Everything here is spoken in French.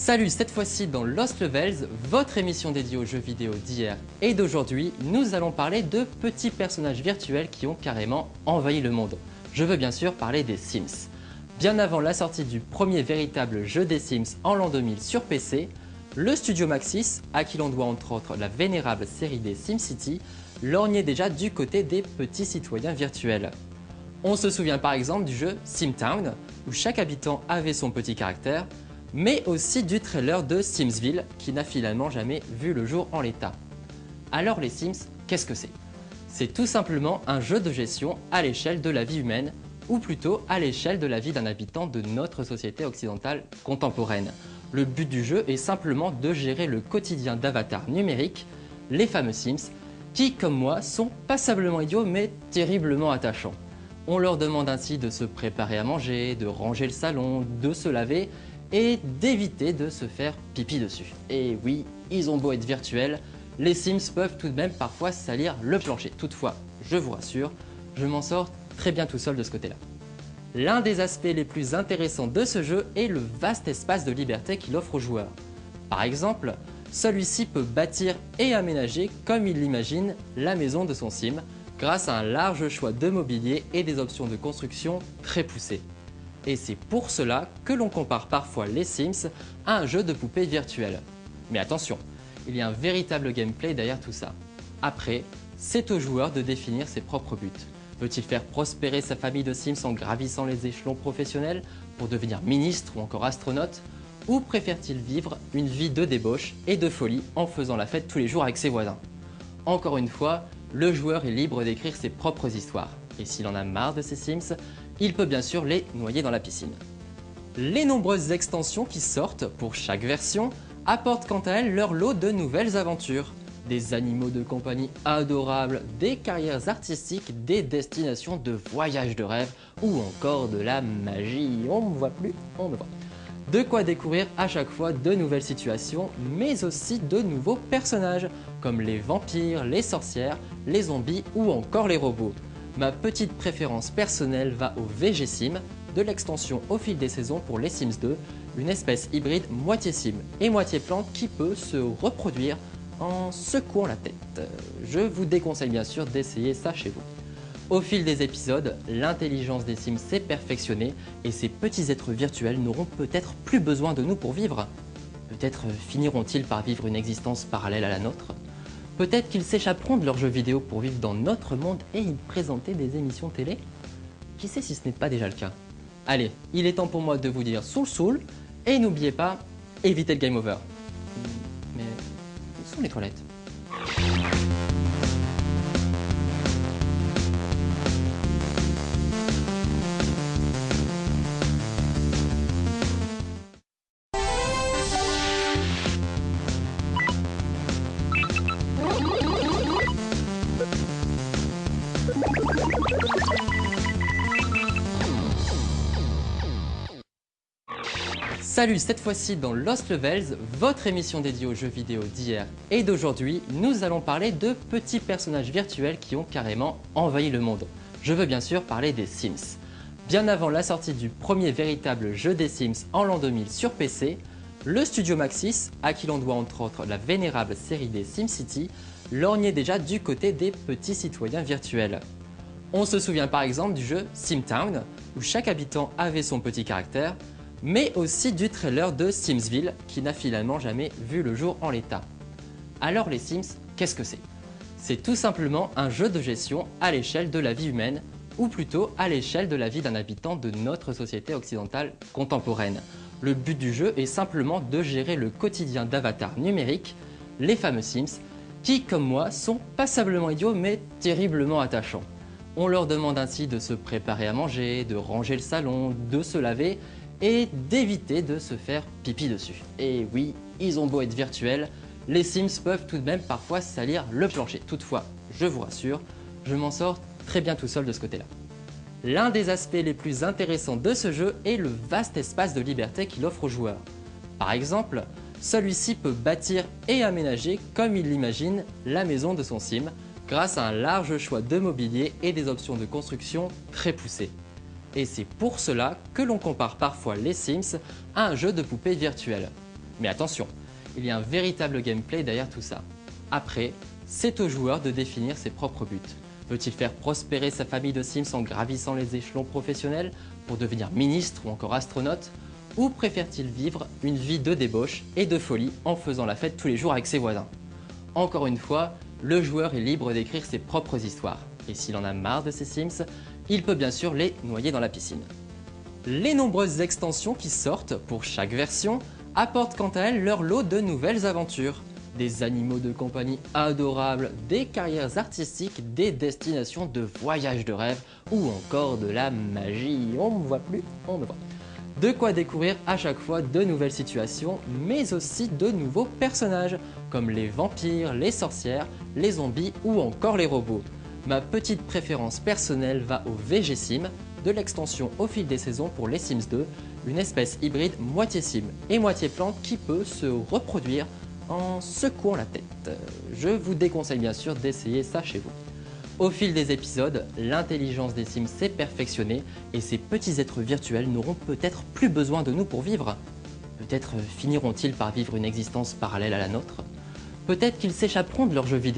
Salut, cette fois-ci dans Lost Levels, votre émission dédiée aux jeux vidéo d'hier et d'aujourd'hui, nous allons parler de petits personnages virtuels qui ont carrément envahi le monde. Je veux bien sûr parler des Sims. Bien avant la sortie du premier véritable jeu des Sims en l'an 2000 sur PC, le studio Maxis, à qui l'on doit entre autres la vénérable série des SimCity, lorgnait déjà du côté des petits citoyens virtuels. On se souvient par exemple du jeu SimTown, où chaque habitant avait son petit caractère, mais aussi du trailer de Simsville, qui n'a finalement jamais vu le jour en l'état. Alors les Sims, qu'est-ce que c'est? C'est tout simplement un jeu de gestion à l'échelle de la vie humaine, ou plutôt à l'échelle de la vie d'un habitant de notre société occidentale contemporaine. Le but du jeu est simplement de gérer le quotidien d'avatars numériques, les fameux Sims, qui, comme moi, sont passablement idiots mais terriblement attachants. On leur demande ainsi de se préparer à manger, de ranger le salon, de se laver et d'éviter de se faire pipi dessus. Et oui, ils ont beau être virtuels, les Sims peuvent tout de même parfois salir le plancher. Toutefois, je vous rassure, je m'en sors très bien tout seul de ce côté-là. L'un des aspects les plus intéressants de ce jeu est le vaste espace de liberté qu'il offre aux joueurs. Par exemple, celui-ci peut bâtir et aménager comme il l'imagine la maison de son Sim, grâce à un large choix de mobilier et des options de construction très poussées. Et c'est pour cela que l'on compare parfois les Sims à un jeu de poupées virtuelles. Mais attention, il y a un véritable gameplay derrière tout ça. Après, c'est au joueur de définir ses propres buts. Veut-il faire prospérer sa famille de Sims en gravissant les échelons professionnels pour devenir ministre ou encore astronaute? Ou préfère-t-il vivre une vie de débauche et de folie en faisant la fête tous les jours avec ses voisins? Encore une fois, le joueur est libre d'écrire ses propres histoires. Et s'il en a marre de ses Sims, il peut bien sûr les noyer dans la piscine. Les nombreuses extensions qui sortent pour chaque version apportent quant à elles leur lot de nouvelles aventures. Des animaux de compagnie adorables, des carrières artistiques, des destinations de voyages de rêve ou encore de la magie. On ne me voit plus, on me voit. De quoi découvrir à chaque fois de nouvelles situations, mais aussi de nouveaux personnages, comme les vampires, les sorcières, les zombies ou encore les robots. Ma petite préférence personnelle va au VG-Sim, de l'extension au fil des saisons pour les Sims 2, une espèce hybride moitié sim et moitié plante qui peut se reproduire en secouant la tête. Je vous déconseille bien sûr d'essayer ça chez vous. Au fil des épisodes, l'intelligence des Sims s'est perfectionnée et ces petits êtres virtuels n'auront peut-être plus besoin de nous pour vivre. Peut-être finiront-ils par vivre une existence parallèle à la nôtre. Peut-être qu'ils s'échapperont de leurs jeux vidéo pour vivre dans notre monde et y présenter des émissions télé. Qui sait si ce n'est pas déjà le cas? Allez, il est temps pour moi de vous dire soul et n'oubliez pas, évitez le game over. Mais où sont les toilettes? Salut, cette fois-ci dans Lost Levels, votre émission dédiée aux jeux vidéo d'hier et d'aujourd'hui, nous allons parler de petits personnages virtuels qui ont carrément envahi le monde. Je veux bien sûr parler des Sims. Bien avant la sortie du premier véritable jeu des Sims en l'an 2000 sur PC, le studio Maxis, à qui l'on doit entre autres la vénérable série des SimCity, lorgnait déjà du côté des petits citoyens virtuels. On se souvient par exemple du jeu SimTown, où chaque habitant avait son petit caractère, mais aussi du trailer de Simsville, qui n'a finalement jamais vu le jour en l'état. Alors les Sims, qu'est-ce que c'est? C'est tout simplement un jeu de gestion à l'échelle de la vie humaine, ou plutôt à l'échelle de la vie d'un habitant de notre société occidentale contemporaine. Le but du jeu est simplement de gérer le quotidien d'avatars numériques, les fameux Sims, qui, comme moi, sont passablement idiots mais terriblement attachants. On leur demande ainsi de se préparer à manger, de ranger le salon, de se laver et d'éviter de se faire pipi dessus. Et oui, ils ont beau être virtuels, les Sims peuvent tout de même parfois salir le plancher. Toutefois, je vous rassure, je m'en sors très bien tout seul de ce côté-là. L'un des aspects les plus intéressants de ce jeu est le vaste espace de liberté qu'il offre aux joueurs. Par exemple, celui-ci peut bâtir et aménager comme il l'imagine la maison de son Sim, grâce à un large choix de mobilier et des options de construction très poussées. Et c'est pour cela que l'on compare parfois les Sims à un jeu de poupées virtuelles. Mais attention, il y a un véritable gameplay derrière tout ça. Après, c'est au joueur de définir ses propres buts. Veut-il faire prospérer sa famille de Sims en gravissant les échelons professionnels pour devenir ministre ou encore astronaute? Ou préfère-t-il vivre une vie de débauche et de folie en faisant la fête tous les jours avec ses voisins? Encore une fois, le joueur est libre d'écrire ses propres histoires. Et s'il en a marre de ses Sims, il peut bien sûr les noyer dans la piscine. Les nombreuses extensions qui sortent pour chaque version apportent quant à elles leur lot de nouvelles aventures. Des animaux de compagnie adorables, des carrières artistiques, des destinations de voyages de rêve ou encore de la magie. On ne me voit plus, on me voit. De quoi découvrir à chaque fois de nouvelles situations, mais aussi de nouveaux personnages, comme les vampires, les sorcières, les zombies ou encore les robots. Ma petite préférence personnelle va au VG Sim, de l'extension au fil des saisons pour les Sims 2, une espèce hybride moitié sim et moitié plante qui peut se reproduire en secouant la tête. Je vous déconseille bien sûr d'essayer ça chez vous. Au fil des épisodes, l'intelligence des Sims s'est perfectionnée et ces petits êtres virtuels n'auront peut-être plus besoin de nous pour vivre. Peut-être finiront-ils par vivre une existence parallèle à la nôtre. Peut-être qu'ils s'échapperont de leurs jeux vidéo